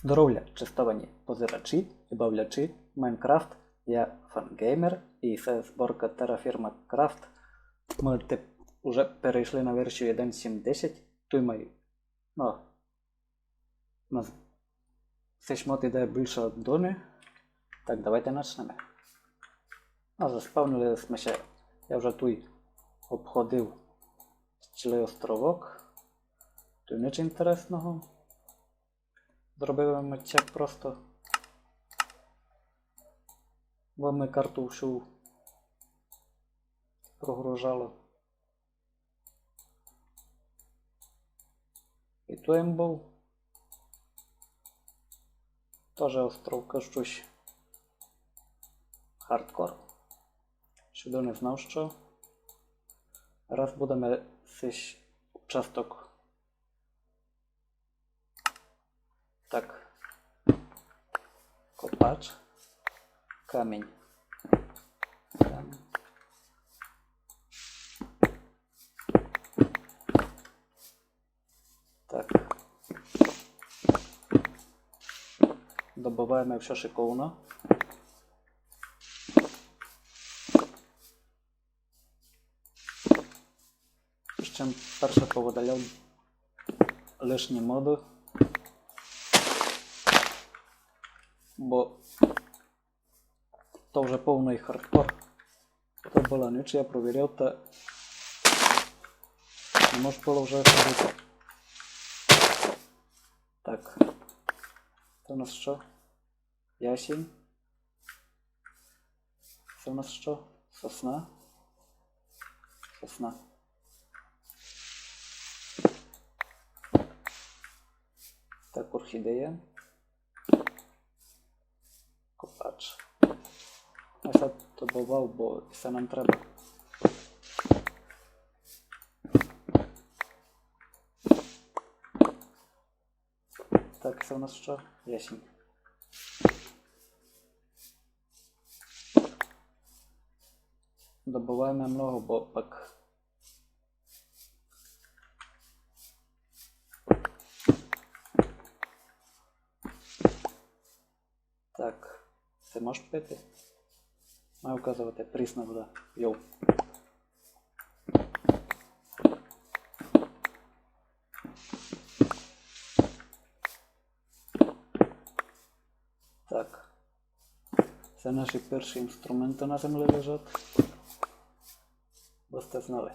Здоров'я, чистовані позирачі і бавлячі Майнкрафт. Я фангеймер і це зборка Terraform Craft. Ми вже перейшли на версію 1.7.10. Тут маю. Цей шмот іде більше від дони. Так, давайте почнемо. Заспавнили ми ще. Я вже тут обходив цілий островок. Тут нічого інтересного. Зробили ми чек просто. Бо ми карту всю прогружали. І то їм був. Тоже островка щось. Хардкор. Щодо не знав, що. Раз будемо цей участок. Так. Копач. Камінь. Так. Добаваємо все шиковно. Ще перше повидаляв лишні моди. Бо то вже повний хардкор. То була ніч, я провіряв, та не можу було вже ходити. Так. Це у нас що? Ясінь. Це у нас що? Сосна. Сосна. Так, орхідея. Копач. Я це добавав, бо це нам треба. Так, це у нас що? Ясінь. Добаваємо много, бо так. Так, це можеш пити? Маю вказувати прісна вода. Йоу. Так. Це наші перші інструменти на землі лежать. Бо сте знали.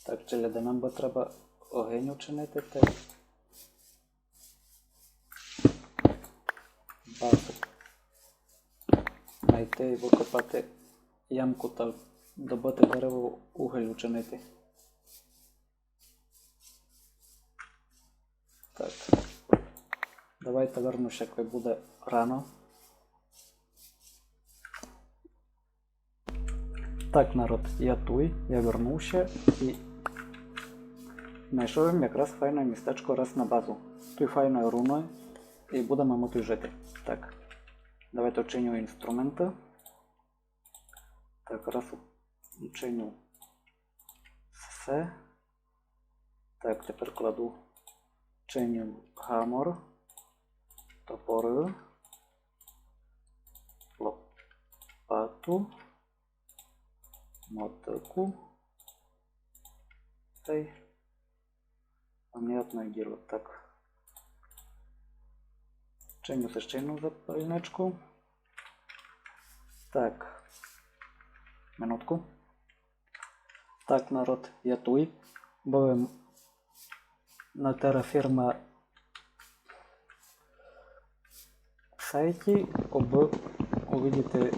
Так, челяди, нам би треба огонь учинити. Базу. Знайти і викопати ямку та добити дерево, уголь учинити. Так. Давайте вернуся, коли буде рано. Так, народ, я туй, я вернувся і знайшов їм якраз файне містечко раз на базу. Тут файною руною і будемо ми тут жити. Так, давайте учиню інструменти. Так, раз учиню все. Так, тепер кладу чиню гамор, топори, лопату, мотику. Цей. Понятное дело, так. Чиню священну запальничку. Так. Минутку. Так, народ, я туй. Будем на Terraform сайті увидіти,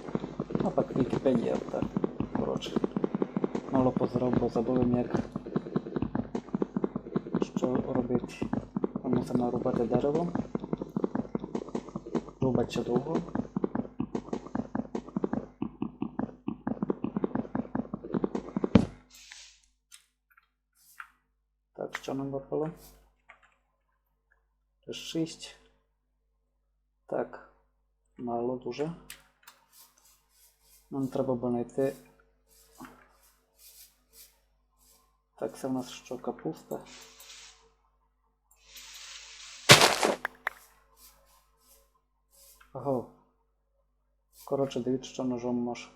так, Вікіпедія, так, коротше. Мало позрав, бо забув, як що робити. Мусимо рубати дерево. Рубати ще довго. Так, що нам випало? 6. Так, мало дуже. Нам треба було знайти. Так, це в нас що, капуста? Ого. Коротше, дивіться, що ножом може.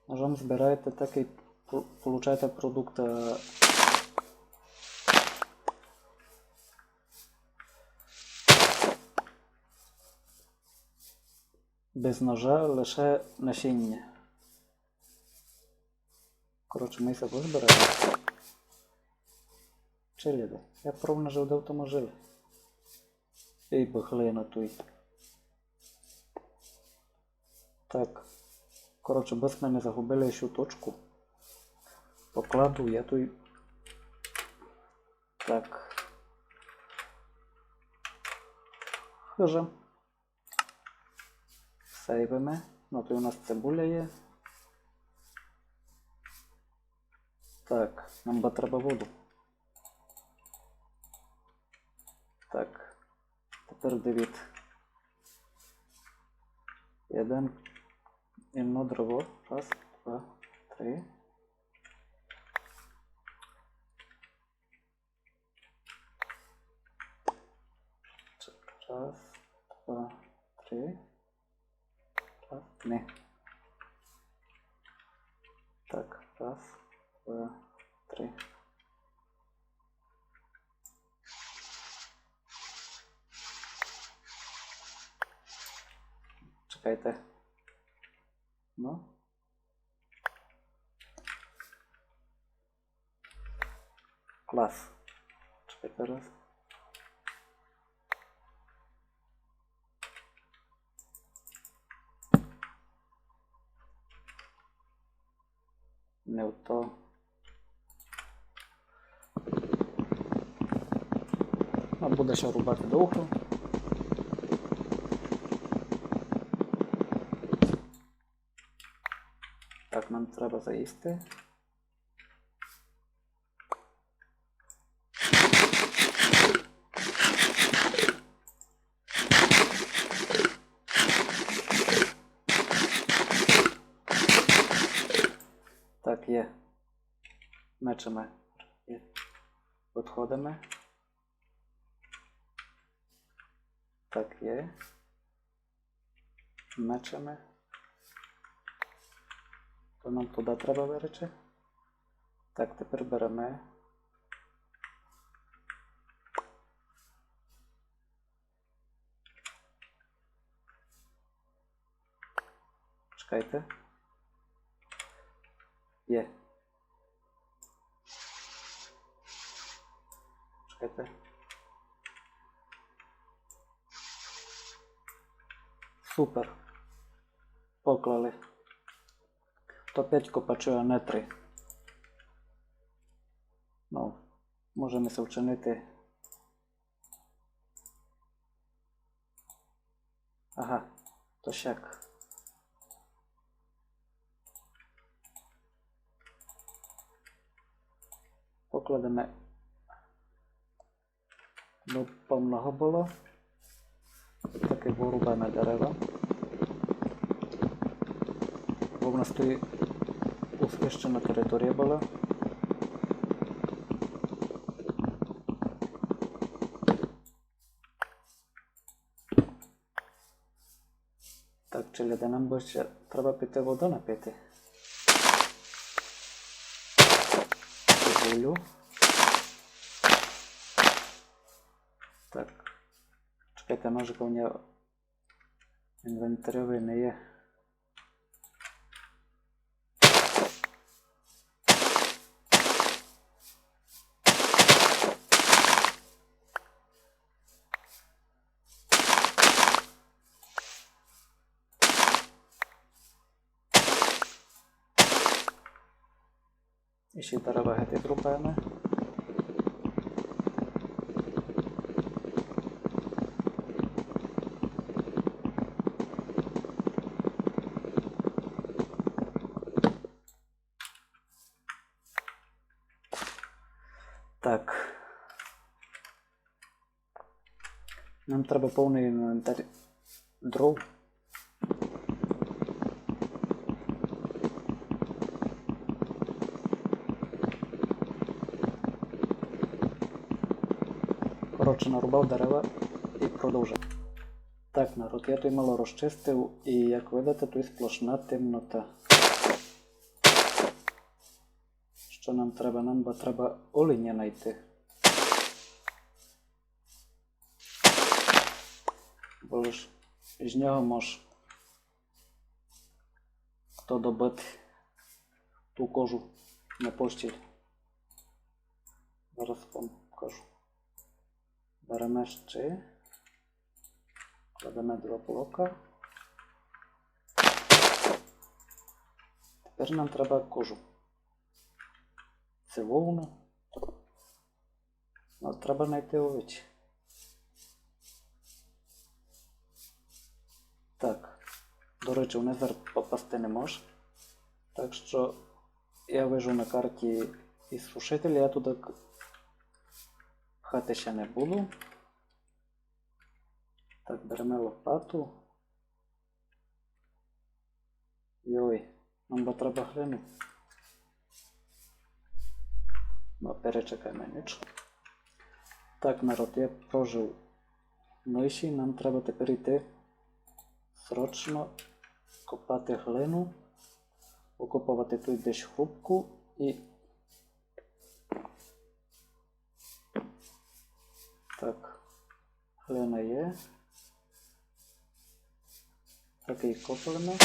Ножом збираєте так і получаєте продукт без ножа, лише насіння. Коротше, ми себе збираємо. Чиліди. Я пробно жив в тому жили. І бахлина той. Так. Коротше, без мене загубили ще точку. Покладу я той. Так. Хижа. Сейвимо. Ну, то у нас цибуля є. Так, нам би треба воду. Так. Тепер дивіться. Одно дрова. Раз, два, три. Раз, два, три. Раз, не. Так, раз, два, три. Чекайте. Ну. Клас. Чекайте раз. Не в то. А буде ще рубати довго. Так, нам треба заїсти. Так, є. Мечемо. Є. Підходимо. Так, є. Мечемо. То нам туди треба виречи. Так, тепер беремо. Чекайте. Є. Чекайте. Супер. Поклали. То 5 копачів, а не 3. Ну, можемо це вчинити. Ага, то щак. Покладемо до повного було. Таке вирубаємо дерева. Бо в нас тут освіщена територія була. Так, чиліде, нам би ще треба піти воду напити. Цибулю. Так. Чекайте, ножика у нього інвентаревий не є. І ще дерева геть зрубаємо. Так. Нам треба повний інвентар дров. Коротше, нарубав дерева і продовжив. Так, народ, я тут мало розчистив, і як видите, тут сплошна темнота. Що нам треба? Нам треба оленя знайти. Бо ж з нього може хто добити ту кожу на постіль. Зараз вам покажу. Беремо ще, кладемо 2 блока. Тепер нам треба кожу. Це вовну. Нам треба знайти овечі. Так, до речі, в Незер попасти не може. Так що я вижу на карті із сушителя, я туди пхати ще не буду. Так, беремо лопату. Йой, нам треба глину. Ну, перечекаємо ніч. Так, народ, я прожив миші, нам треба тепер йти срочно копати глину, окопувати тут десь хрупку і... Так, глина є. Так і копаємо.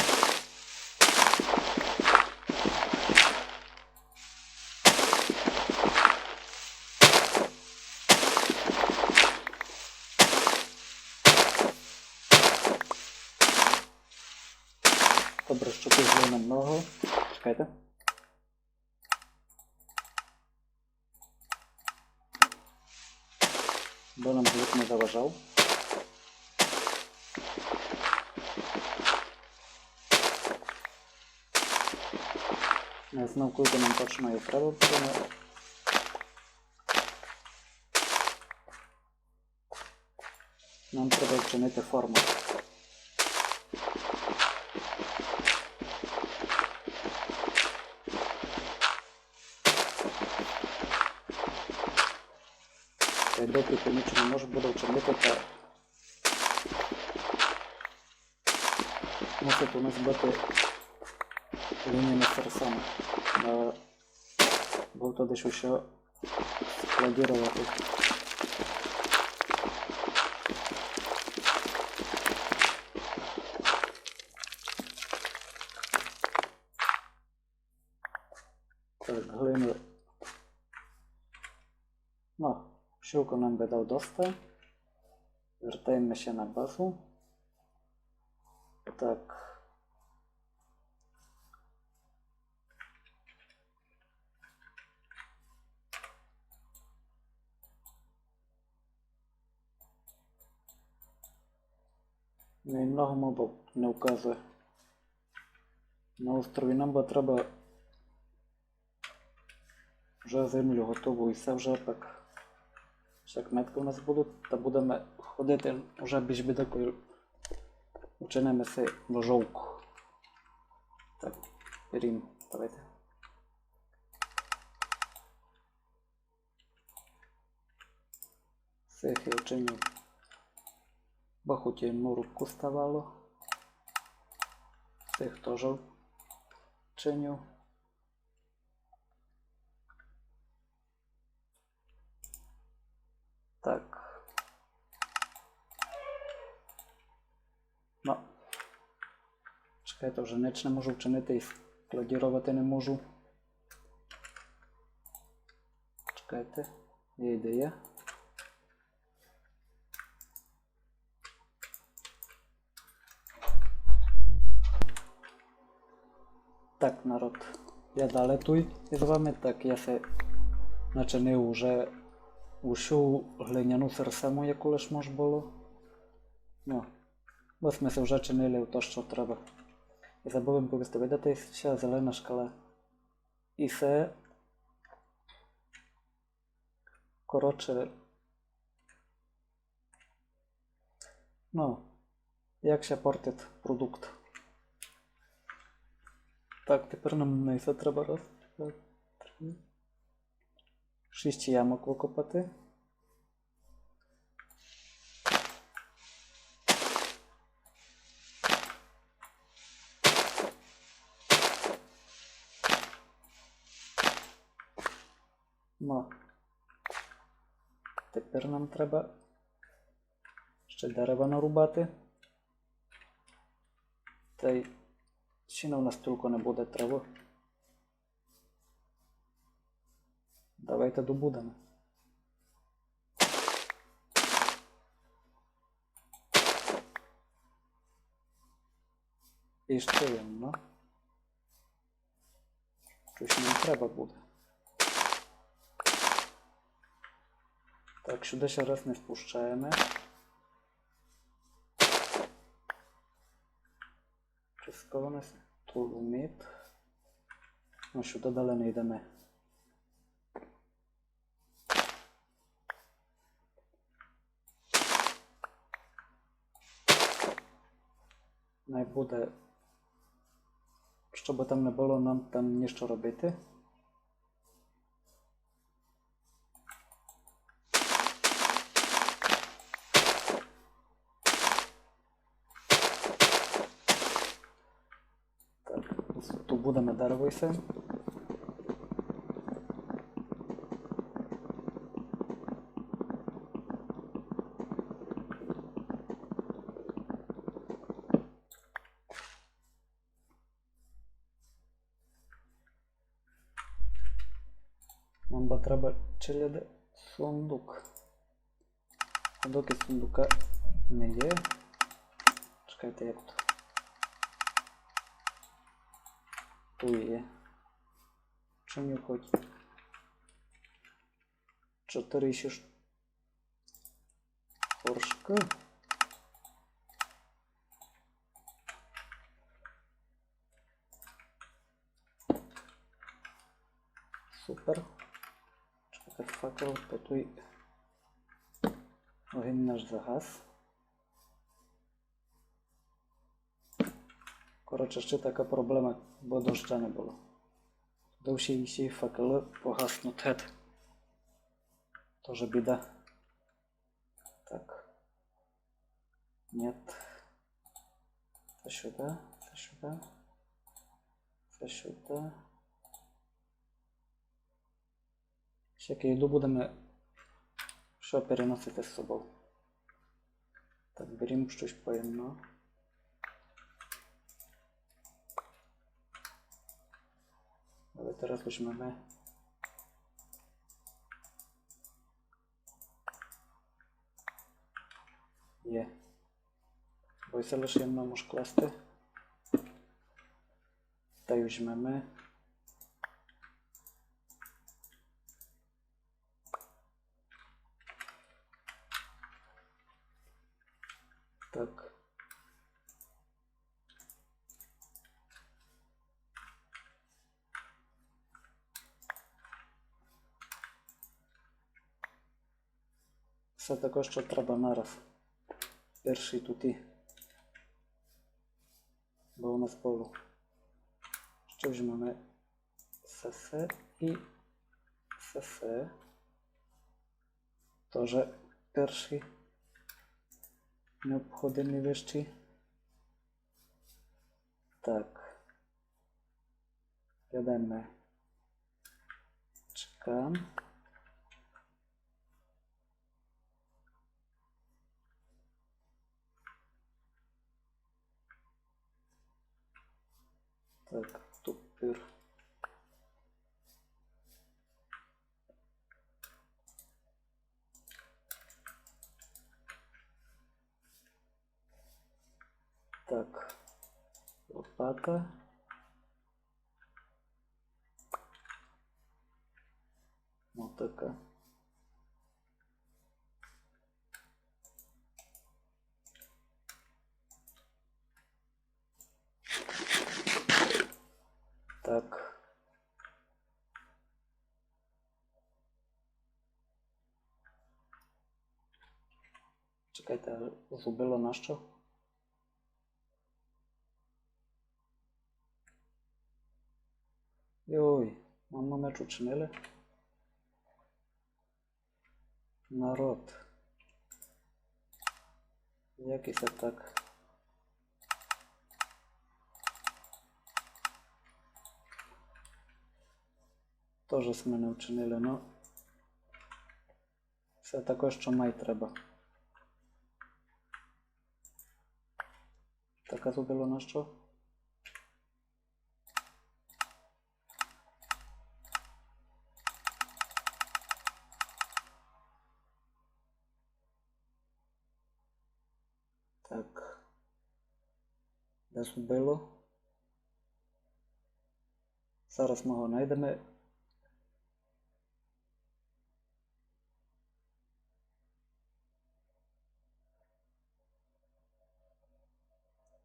Добре, що тут глина много. Чекайте. Бо нам звук не заважав. Не знав, коли нам точно і треба буде. Нам треба вчинити форму. Та й доки ти нічого не може буде вчинити, то мусить у нас бути лінійними серцями. Бо туди ще складірувати. Так, глину. Ну, щуку нам би дав доста. Вертаємо ще на базу. Так. Ну і много мобів не вказує. На острові нам би треба вже землю готову і все вже так. Ще кметки у нас будуть, та будемо ходити вже більш бідакою. Вчинимо си ложовку. Так, берім, давайте. Цих я вчиню. Бо хоч і рубку ставало. Цих теж вчиню. Так. Ну. Чекайте, вже ніч не можу вчинити і складірувати не можу. Чекайте, є ідея. Так, народ, я далі туй із вами, так я се начинив уже усю глиняну серсему, яку лиш мож було. Ну, ось ми се вже чинили в то, що треба. І забув повісти, видати ще зелена шкала. І це, коротше, ну, як ще портить продукт. Так, тепер нам на це треба раз, два, три, 6 ямок викопати. Тепер нам треба ще дерева нарубати. Та й сіна у нас тільки не буде трави. Давайте добудемо. І ще ємно. Щось нам треба буде. Так, сюди ще раз не спущаємо. Рискованість, тулуміт. Ну, сюди далі не йдемо. Не буде, щоб там не було, нам там ніщо робити. Так, тут будемо дерево все. Нам треба челяди сундук. Доки сундука не є. Чекайте, як тут. Тут є. Чому хоч 4 ще горшки. Супер. Чекайте, факел, потуй. Огонь наш загас. Коротше, ще така проблема, бо доща не було. Довші всі факели погаснуть. Тоже біда. Так. Нет. Це сюди, це сюди. Це сюди. Всяке їду будемо що переносити з собою. Так, беремо щось поємно. Давайте раз візьмемо. Є. Бойся лише ємно можеш класти. Та й візьмемо. Так. Все також, що треба нараз. Перший тут і. Бо у нас полу. Що візьмемо? СС і СС. Тоже перший. Необходимі вещі. Так. Йдемо. Чекаємо. Так, тупир. Так, лопата. Мотика. Так. Чекайте, зубило на що? Йой, мама меч учинили. Народ. Якийсь так. Тоже з мене вчинили, но Це також що май треба. Так, а зубило на що? Так. Де зубило? Зараз ми його знайдемо.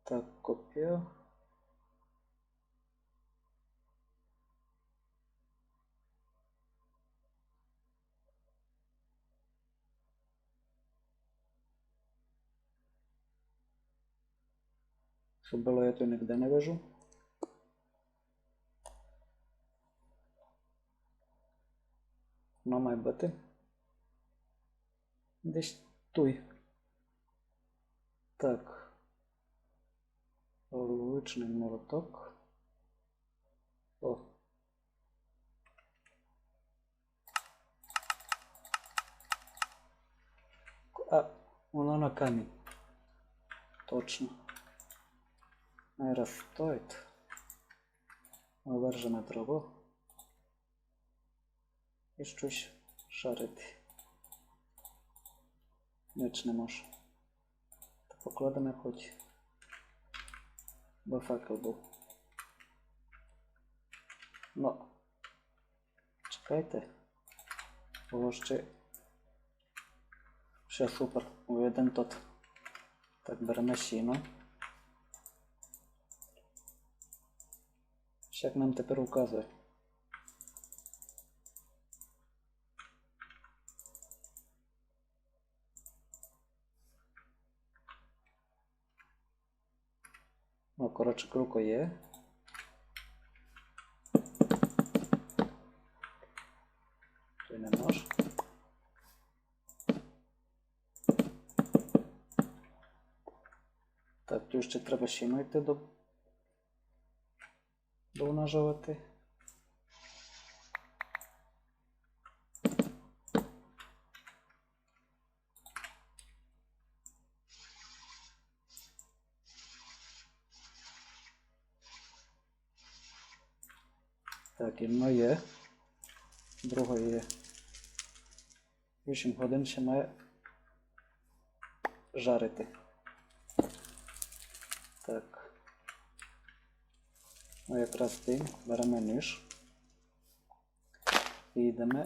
Так, копію. Зубило я тут ніде не вижу. Воно має бути. Десь туй. Так. Лучний молоток. О. А, воно на камінь. Точно. Зараз стоїть. Вивержена траву. І щось шарити. Ніч не може. Покладемо хоч. Бо факел був. Ну. Чекайте. Було ще супер. Уведен тут. Так, беремо сіно. Як нам тепер указує. Ну, коротше, круко є. Ти не можеш. Так, тут ще треба щіно йти донажувати. Так, і воно є. Друга є. 8 годин ще має жарити. Так. Ну якраз тим. Беремо ніж. І йдемо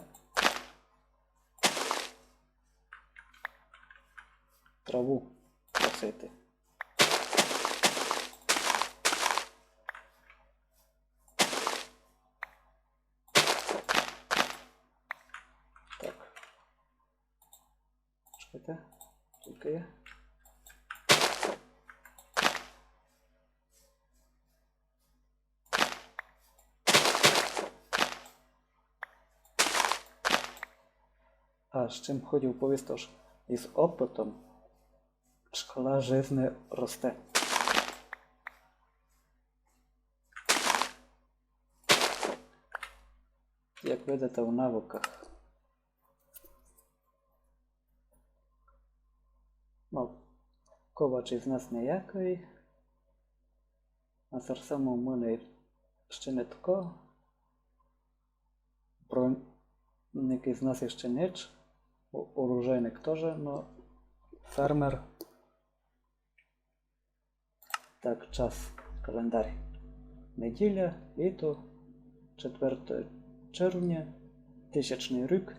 траву косити. Так. Чекайте. Тільки є. А з чим хотів повісти, що із опитом шкала жизни росте. Як видите в навиках. Ну, ковач із нас ніякий. А саме в мене ще не тако. Бронник із нас ще ніч. Оружейник теж, но фермер. Так, час, календар. Неділя, літо, 4 червня, 1000 рік,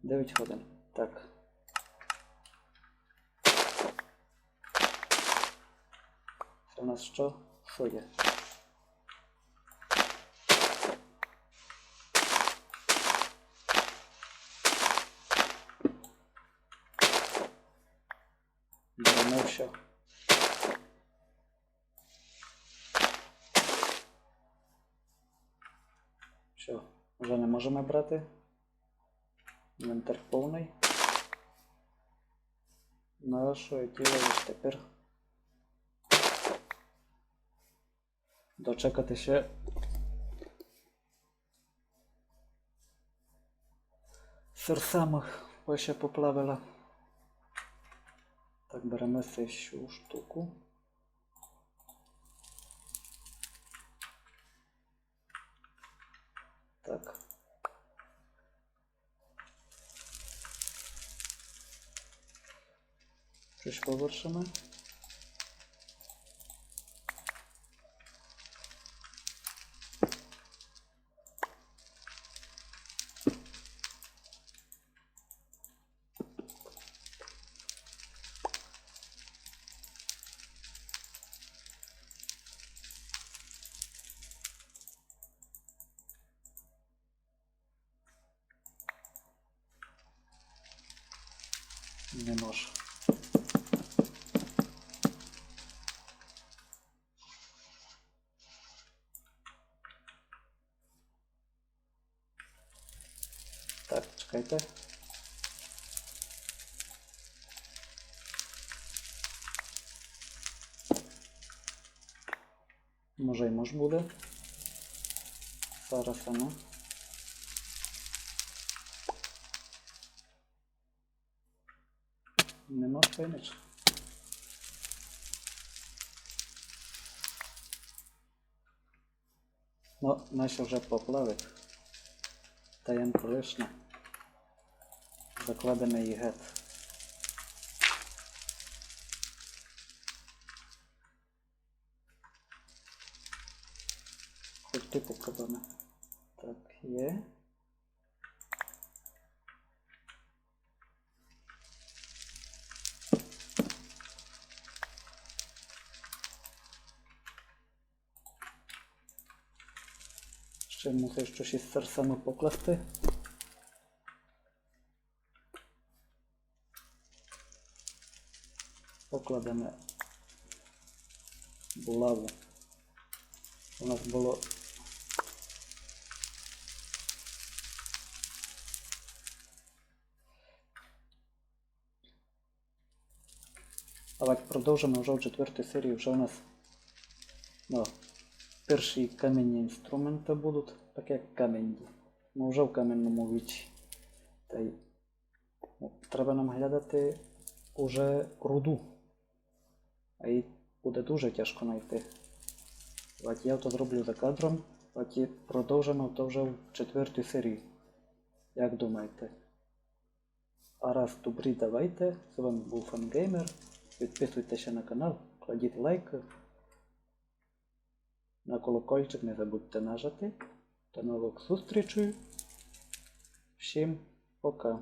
9 годин. Так. Це у нас що? Що є? Беремо все. Все, вже не можемо брати. Інвентар повний. Ну, що і ділаєш тепер? Дочекати ще самих Ось ще поплавила. Так, беремо цю штуку. Так. Щось повершимо. Не можу. Так, чекайте. Може й може буде. Зараз воно. Не може вийти. Ну, наші вже поплавить. Таємка лишня. Закладемо її геть. Хоч ти попробуємо. Так, є. Ще мусиш щось із серцями покласти. Покладемо лаву. У нас було давайте продовжимо вже в 4-й серії. Вже у нас перші кам'яні інструменти будуть, так як камінь. Ну вже в кам'яному вічі. Та й треба нам глядати уже руду. А її буде дуже тяжко знайти. Давайте я то зроблю за кадром. Давайте продовжимо то вже в 4-й серії. Як думаєте? А раз добрі, давайте. З вами був Фангеймер. Підписуйтеся на канал, кладіть лайки. На колокольчик не забудьте нажати. До нових зустрічей. Всім пока.